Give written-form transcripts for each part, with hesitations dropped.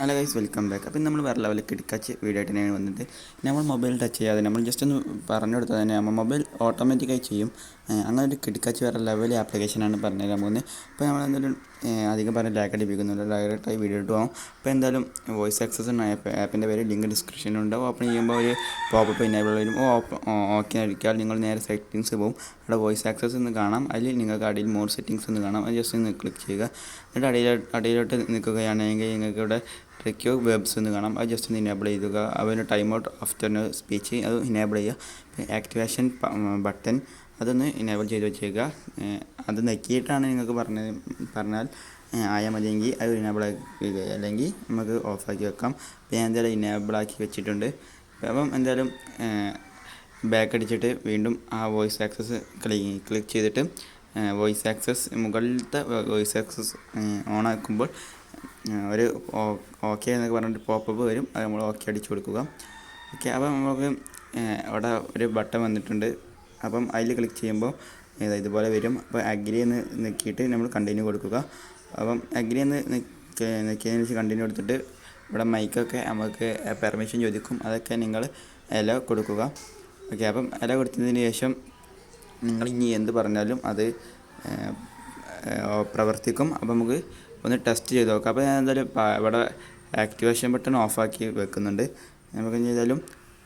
Hello guys, welcome back. അപ്പം നമ്മൾ വേറെ ലെവലിൽ കിടക്കാച്ച് വീഡിയോ ആയിട്ട് തന്നെയാണ് വന്നിട്ട് നമ്മൾ മൊബൈൽ ടച്ച് ചെയ്യാതെ നമ്മൾ ജസ്റ്റ് ഒന്ന് പറഞ്ഞു കൊടുത്താൽ തന്നെ നമ്മൾ മൊബൈൽ ഓട്ടോമാറ്റിക്കായി ചെയ്യും. അങ്ങനെ ഒരു കിടക്കാച്ച് വേറെ ലെവൽ ആപ്ലിക്കേഷനാണ് പറഞ്ഞു തരാൻ പോകുന്നത്. അപ്പോൾ നമ്മൾ എന്തായാലും അധികം പറഞ്ഞ് ലാഗ് അടിപ്പിക്കുന്നില്ല, ഡയറക്റ്റായി വീഡിയോ ഇട്ട് പോകാം. അപ്പോൾ എന്തായാലും വോയിസ് ആക്സസ് എന്ന ആപ്പിൻ്റെ പേര് ലിങ്ക് ഡിസ്ക്രിപ്ഷനിലുണ്ട്. ഓപ്പൺ ചെയ്യുമ്പോൾ ഒരു പോപ്പപ്പ് ഇനേബിൾ വരും. ഓക്കെ അടിക്കാൽ നിങ്ങൾ നേരെ സെറ്റിങ്സ് പോകും. അവിടെ വോയിസ് ആക്സസ് എന്ന് കാണാം. അതിൽ നിങ്ങൾക്ക് അടിയിൽ മോർ സെറ്റിങ്സ് എന്ന് കാണാം. അത് ജസ്റ്റ് ഒന്ന് ക്ലിക്ക് ചെയ്യുക. എന്നിട്ട് അടിയിലോട്ട് നിൽക്കുകയാണെങ്കിൽ നിങ്ങൾക്ക് ഇവിടെ റിക്യൂ വെബ്സ് എന്ന് കാണാം. അത് ജസ്റ്റ് ഒന്ന് ഇനേബിൾ ചെയ്യുക. അവന് ടൈം ഔട്ട് ആഫ്റ്റർ സ്പീച്ച് അത് ഇനേബിൾ ചെയ്യുക. പിന്നെ ആക്ടിവേഷൻ ബട്ടൺ അതൊന്ന് ഇനേബിൾ ചെയ്ത് വെച്ചേക്കുക. അത് നെക്കിയിട്ടാണ് നിങ്ങൾക്ക് പറഞ്ഞാൽ ആയാൽ മതിയെങ്കിൽ അത് ഇനേബിൾ ആക്കുക, അല്ലെങ്കിൽ നമുക്ക് ഓഫാക്കി വെക്കാം. ഞാൻ എന്തായാലും ഇനേബിൾ ആക്കി വെച്ചിട്ടുണ്ട്. അപ്പം എന്തായാലും ബാക്ക് അടിച്ചിട്ട് വീണ്ടും ആ വോയിസ് ആക്സസ് ക്ലിക്ക് ചെയ്തിട്ട് വോയിസ് ആക്സസ് മുകളിലത്തെ വോയിസ് ആക്സസ് ഓൺ ആക്കുമ്പോൾ ഒരു ഓക്കെ എന്നൊക്കെ പറഞ്ഞിട്ട് പോപ്പപ്പ് വരും. അത് നമ്മൾ ഓക്കെ അടിച്ചു കൊടുക്കുക. ഓക്കെ, അപ്പം നമുക്ക് അവിടെ ഒരു ബട്ടൺ വന്നിട്ടുണ്ട്. അപ്പം അതിൽ ക്ലിക്ക് ചെയ്യുമ്പോൾ ഇതുപോലെ വരും. അപ്പോൾ അഗ്രി എന്ന് നിൽക്കിയിട്ട് നമ്മൾ കണ്ടിന്യൂ കൊടുക്കുക. അപ്പം അഗ്രി എന്ന് നിൽക്കിയതിന് ശേഷം കണ്ടിന്യൂ കൊടുത്തിട്ട് ഇവിടെ മൈക്കൊക്കെ നമുക്ക് പെർമിഷൻ ചോദിക്കും. അതൊക്കെ നിങ്ങൾ അലോ കൊടുക്കുക. ഓക്കെ, അപ്പം അലോ കൊടുത്തതിന് ശേഷം നിങ്ങൾ ഇനി എന്ത് പറഞ്ഞാലും അത് പ്രവർത്തിക്കും. അപ്പോൾ നമുക്ക് ഒന്ന് ടെസ്റ്റ് ചെയ്ത് നോക്കാം. അപ്പോൾ ഞാൻ എന്തായാലും ഇവിടെ ആക്ടിവേഷൻ ബട്ടൺ ഓഫാക്കി വെക്കുന്നുണ്ട്. നമുക്ക് ചെയ്താലും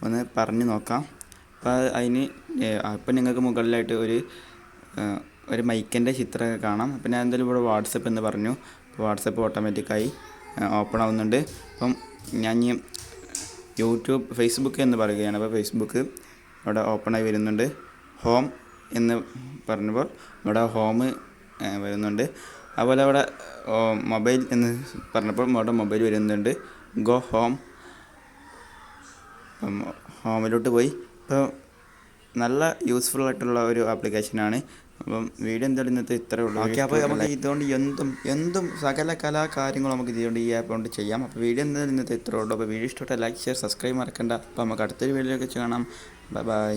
ഒന്ന് പറഞ്ഞ് നോക്കാം. അപ്പോൾ അതിന് ഇപ്പം നിങ്ങൾക്ക് മുകളിലായിട്ട് ഒരു മൈക്കിൻ്റെ ചിത്രം കാണാം. അപ്പോൾ ഞാൻ എന്തായാലും ഇവിടെ വാട്സപ്പ് എന്ന് പറഞ്ഞു. വാട്സപ്പ് ഓട്ടോമാറ്റിക്കായി ഓപ്പൺ ആവുന്നുണ്ട്. അപ്പം ഞാൻ ഫേസ്ബുക്ക് എന്ന് പറയുകയാണ്. അപ്പോൾ ഫേസ്ബുക്ക് അവിടെ ഓപ്പണായി വരുന്നുണ്ട്. ഹോം എന്ന് പറഞ്ഞപ്പോൾ ഇവിടെ ഹോം വരുന്നുണ്ട്. അതുപോലെ അവിടെ മൊബൈൽ എന്ന് പറഞ്ഞപ്പോൾ അവിടെ മൊബൈൽ വരുന്നുണ്ട്. ഗോ ഹോം, ഹോമിലോട്ട് പോയി. ഇപ്പോൾ നല്ല യൂസ്ഫുൾ ആയിട്ടുള്ള ഒരു ആപ്ലിക്കേഷനാണ്. അപ്പം വീഡിയോ എന്തായാലും ഇന്നത്തെ ഇത്രയേ ഉള്ളൂ. ഓക്കെ, അപ്പോൾ നമുക്ക് ഇതുകൊണ്ട് എന്തും സകല കലാകാര്യങ്ങളും നമുക്ക് ഇതുകൊണ്ട് ഈ ആപ്പ് കൊണ്ട് ചെയ്യാം. അപ്പോൾ വീഡിയോ എന്തായാലും ഇന്നത്തെ ഇത്രയേ ഉള്ളൂ. അപ്പോൾ വീഡിയോ ഇഷ്ടപ്പെട്ട ലൈക്ക്, ഷെയർ, സബ്സ്ക്രൈബ് മറക്കണ്ട. അപ്പോൾ നമുക്ക് അടുത്തൊരു വീഡിയോയിലേക്ക് കാണാം. Bye bye.